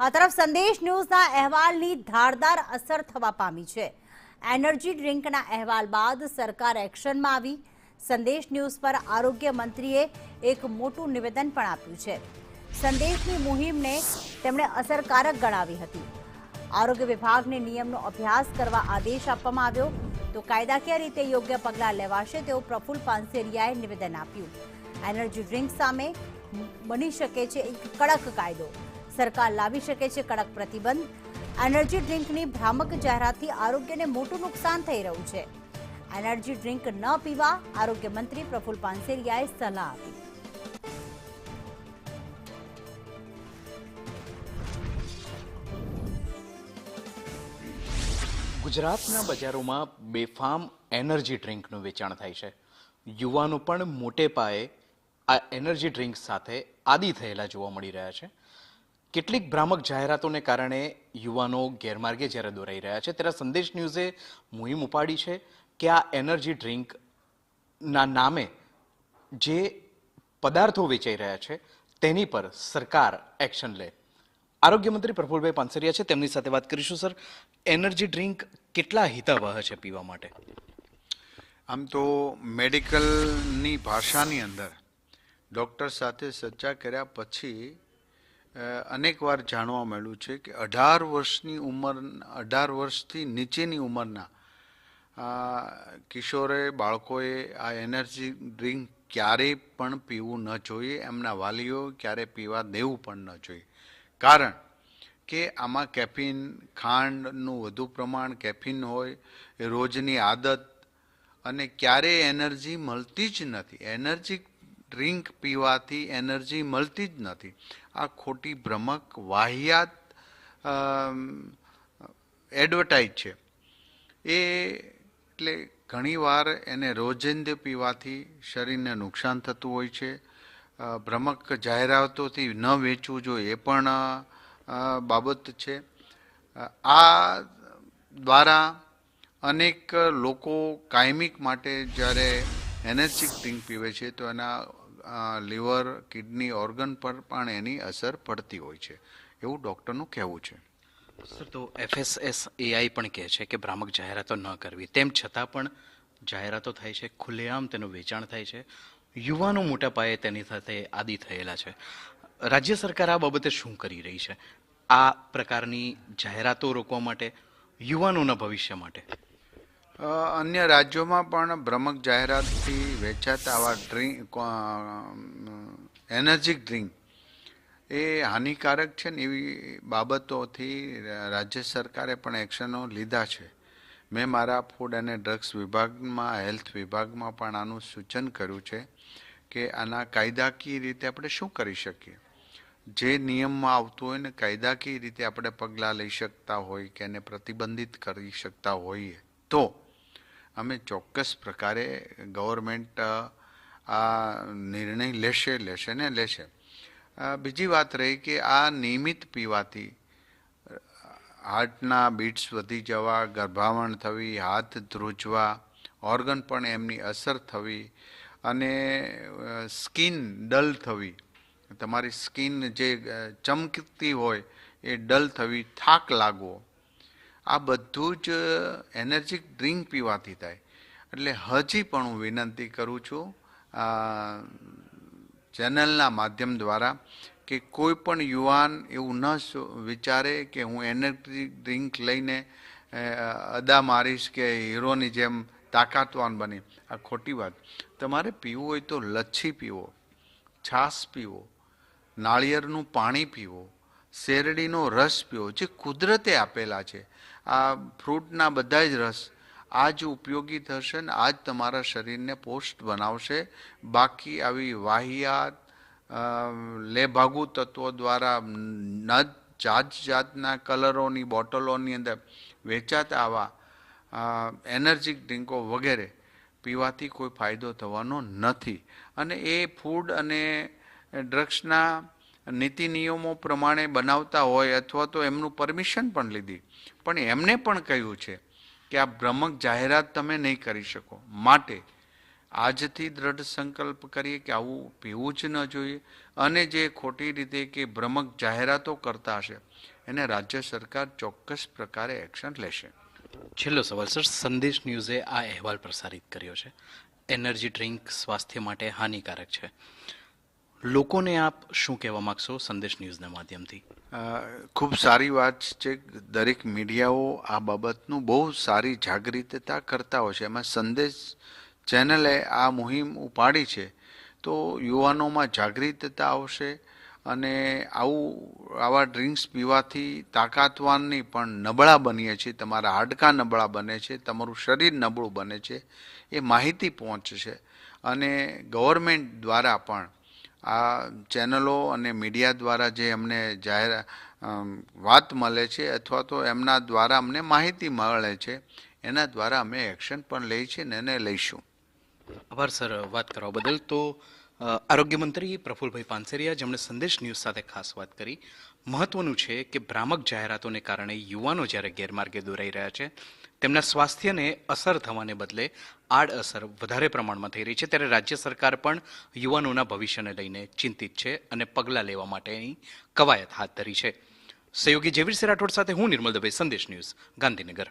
આ તરફ સંદેશ ન્યૂઝના અહેવાલની ધારદાર અસર થવા પામી છે। એનર્જી ડ્રિંકના અહેવાલ બાદ સરકાર એક્શનમાં આવી। સંદેશ ન્યૂઝ પર આરોગ્ય મંત્રીએ એક મોટું નિવેદન પણ આપ્યું છે। સંદેશની મુહિમને તેમણે અસરકારક ગણાવી હતી। આરોગ્ય વિભાગને નિયમનો અભ્યાસ કરવા આદેશ આપવામાં આવ્યો તો કાયદાકીય રીતે યોગ્ય પગલાં લેવાશે તેવું પ્રફુલ્લ પાનસેરિયાએ નિવેદન આપ્યું। એનર્જી ડ્રિંક સામે બની શકે છે એક કડક કાયદો, સરકાર લાવી શકે છે કડક પ્રતિબંધ। એનર્જી ડ્રિંકની ભ્રામક જાહેરાતથી આરોગ્યને મોટું નુકસાન થઈ રહ્યું છે। એનર્જી ડ્રિંક ન પીવા આરોગ્ય મંત્રી પ્રફુલ્લ પાનસેરિયાએ સલાહ આપી। ગુજરાતના બજારોમાં બેફામ એનર્જી ડ્રિંકનું વેચાણ થાય છે। યુવાનો પણ મોટે પાયે આ એનર્જી ડ્રિંક સાથે આદી થયેલા જોવા મળી રહ્યા છે। કેટલીક ભ્રામક જાહેરાતોને કારણે યુવાનો ગેરમાર્ગે જ્યારે દોરાઈ રહ્યા છે ત્યારે સંદેશ ન્યૂઝે મુહિમ ઉપાડી છે કે આ એનર્જી ડ્રિંકના નામે જે પદાર્થો વેચાઈ રહ્યા છે તેની પર સરકાર એક્શન લે। આરોગ્ય મંત્રી પ્રફુલ્લભાઈ પાનસેરિયા છે, તેમની સાથે વાત કરીશું। સર, એનર્જી ડ્રિંક કેટલા હિતાવહ છે પીવા માટે? આમ તો મેડિકલની ભાષાની અંદર ડૉક્ટર સાથે ચર્ચા કર્યા પછી અનેકવાર જાણવા મળ્યું છે કે 18 વર્ષથી નીચેની ઉંમરના કિશોરે, બાળકોએ આ એનર્જી ડ્રિંક ક્યારેય પણ પીવું ન જોઈએ। એમના વાલીઓ ક્યારેય પીવા દેવું પણ ન જોઈએ, કારણ કે આમાં કેફીન, ખાંડનું વધુ પ્રમાણ, કેફીન હોય, રોજની આદત અને ક્યારેય એનર્જી મળતી જ નથી। એનર્જી ડ્રિંક પીવાથી એનર્જી મળતી જ નથી। આ ખોટી ભ્રમક વાહિયાત એડવર્ટાઇઝ છે। એટલે ઘણીવાર એને રોજિંદે પીવાથી શરીરને નુકસાન થતું હોય છે। ભ્રમક જાહેરાતોથી ન વેચવું જોઈએ એ પણ બાબત છે। આ દ્વારા અનેક લોકો કાયમિક માટે જ્યારે એનર્જી ડ્રિંક પીવે છે તો એના લીવર, કિડની, ઓર્ગન પર પણ એની અસર પડતી હોય છે, એવું ડૉક્ટરનું કહેવું છે। સર, તો FSSAI પણ કહે છે કે ભ્રામક જાહેરાતો ન કરવી, તેમ છતાં પણ જાહેરાતો થાય છે, ખુલ્લેઆમ તેનું વેચાણ થાય છે, યુવાનો મોટા પાયે તેની સાથે આદી થયેલા છે। રાજ્ય સરકાર આ બાબતે શું કરી રહી છે આ પ્રકારની જાહેરાતો રોકવા માટે, યુવાનોના ભવિષ્ય માટે? અન્ય રાજ્યોમાં પણ ભ્રમક જાહેરાતથી વેચાતા આવા એનર્જી ડ્રિંક એ હાનિકારક છે ને એવી બાબતોથી રાજ્ય સરકારે પણ એક્શનો લીધા છે। મેં મારા ફૂડ અને ડ્રગ્સ વિભાગમાં, હેલ્થ વિભાગમાં પણ આનું સૂચન કર્યું છે કે આના કાયદાકીય રીતે આપણે શું કરી શકીએ। જે નિયમમાં આવતું હોય ને કાયદાકીય રીતે આપણે પગલાં લઈ શકતા હોય કે એને પ્રતિબંધિત કરી શકતા હોઈએ તો અમે ચોક્કસ પ્રકારે ગવર્મેન્ટ આ નિર્ણય લેશે। બીજી વાત રહી કે આ નિયમિત પીવાથી હાર્ટના બીટ્સ વધી જવા, ગર્ભાવણ થવી, હાથ ધ્રુજવા, ઓર્ગન પણ એમની અસર થવી અને સ્કિન ડલ થવી, તમારી સ્કિન જે ચમકતી હોય એ ડલ થવી, થાક લાગવો, આ બધું જ એનર્જી ડ્રિંક પીવાથી થાય। એટલે હજી પણ હું વિનંતી કરું છું ચેનલના માધ્યમ દ્વારા કે કોઈ પણ યુવાન એવું ન વિચારે કે હું એનર્જી ડ્રિંક લઈને અદા મારીશ કે હીરોની જેમ તાકાતવાન બની। આ ખોટી વાત। તમારે પીવું હોય તો લચ્છી પીવો, છાશ પીવો, નાળિયેરનું પાણી પીવો, શેરડીનો રસ પીવો, જે કુદરતે આપેલા છે। આ ફ્રૂટના બધા જ રસ આ જ ઉપયોગી થશે ને આ જ તમારા શરીરને પોષ્ટ બનાવશે। બાકી આવી વાહિયાત લેભાગુ તત્વો દ્વારા જાતના કલરોની બોટલોની અંદર વેચાતા આવા એનર્જી ડ્રિંકો વગેરે પીવાથી કોઈ ફાયદો થવાનો નથી। અને એ ફૂડ અને ડ્રગ્સના નીતિ નિયમો પ્રમાણે બનાવતા હોય અથવા તો એમનું પરમિશન પણ લીધી, પણ એમને પણ કહ્યું છે કે આ ભ્રમક જાહેરાત તમે નહીં કરી શકો। માટે આજથી દ્રઢ સંકલ્પ કરીએ કે આવું પીવું જ ન જોઈએ, અને જે ખોટી રીતે કે ભ્રમક જાહેરાતો કરતા હશે એને રાજ્ય સરકાર ચોક્કસ પ્રકારે એક્શન લેશે. છેલ્લો સવાલ સર, સંદેશ ન્યૂઝે આ અહેવાલ પ્રસારિત કર્યો છે, એનર્જી ડ્રિંક સ્વાસ્થ્ય માટે હાનિકારક છે. લોકોને આપ શું કહેવા માંગશો સંદેશ ન્યૂઝના માધ્યમથી? ખૂબ સારી વાત છે. દરેક મીડિયાઓ આ બાબતનું બહુ સારી જાગૃતતા કરતા હોય છે. એમાં સંદેશ ચેનલે આ મુહિમ ઉપાડી છે, તો યુવાનોમાં જાગૃતતા આવશે અને આવા ડ્રિંક્સ પીવાથી તાકાતવાનની પણ નબળા બનીએ છીએ, તમારા હાડકાં નબળા બને છે, તમારું શરીર નબળું બને છે, એ માહિતી પહોંચશે. અને ગવર્મેન્ટ દ્વારા પણ આ ચેનલો અને મીડિયા દ્વારા જે અમને વાત મળે છે અથવા તો એમના દ્વારા અમને માહિતી મળે છે, એના દ્વારા અમે એક્શન પણ લઈએ છીએ ને એને લઈશું. આભાર સર વાત કરવા બદલ. તો આરોગ્ય મંત્રી પ્રફુલભાઈ પાનસેરિયા, જેમણે સંદેશ ન્યૂઝ સાથે ખાસ વાત કરી. મહત્વનું છે કે ભ્રામક જાહેરાતોને કારણે યુવાનો જ્યારે ગેરમાર્ગે દોરાઈ રહ્યા છે, તેમના સ્વાસ્થ્યને અસર થવાને બદલે આડઅસર વધારે પ્રમાણમાં થઈ રહી છે, ત્યારે રાજ્ય સરકાર પણ યુવાનોના ભવિષ્યને લઈને ચિંતિત છે અને પગલાં લેવા માટેની કવાયત હાથ ધરી છે. સહયોગી જેવીરસિંહ રાઠોડ સાથે હું નિર્મલ દવે, સંદેશ ન્યૂઝ, ગાંધીનગર.